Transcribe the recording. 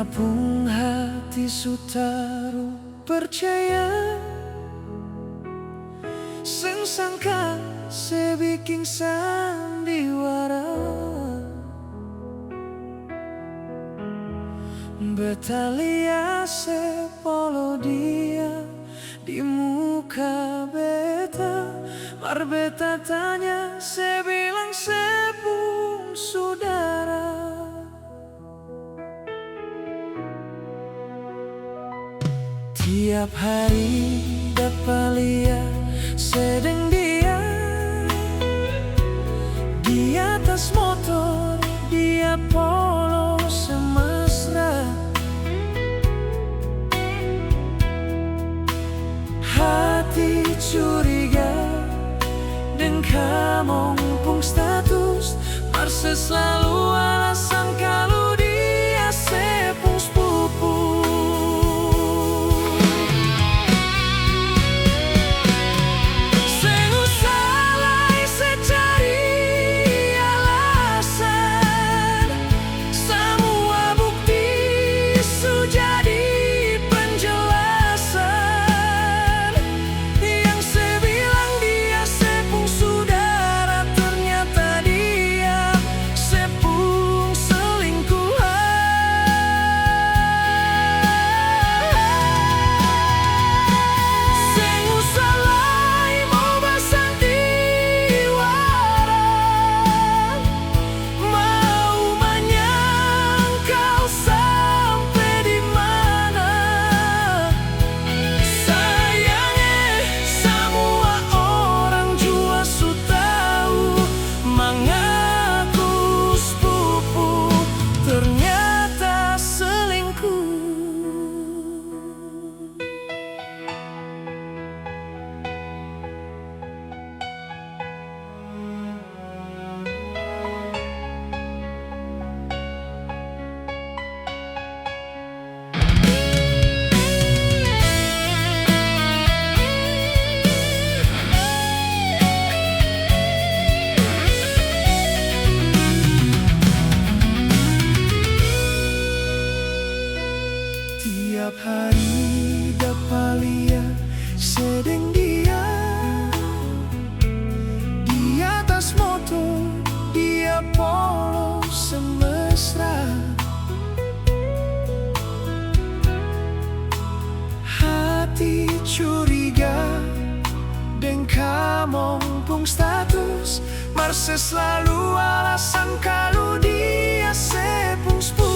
Ngapung hati sutaru percaya sing sangka sebiking sandiwara Betalia sepolo dia di muka beta Mar beta tanya sebilang sepung saudara Tiap hari dapat lihat sedang dia di atas motor, dia polo semesra Hati curiga dan kamu pun status Marse selalu alasan kalau dia sepung sepupu Tiap hari dapat lihat sedang dia di atas motor, dia polo semesra Hati curiga dan kamu pun status Marse selalu alasan kalau dia sepung sepupu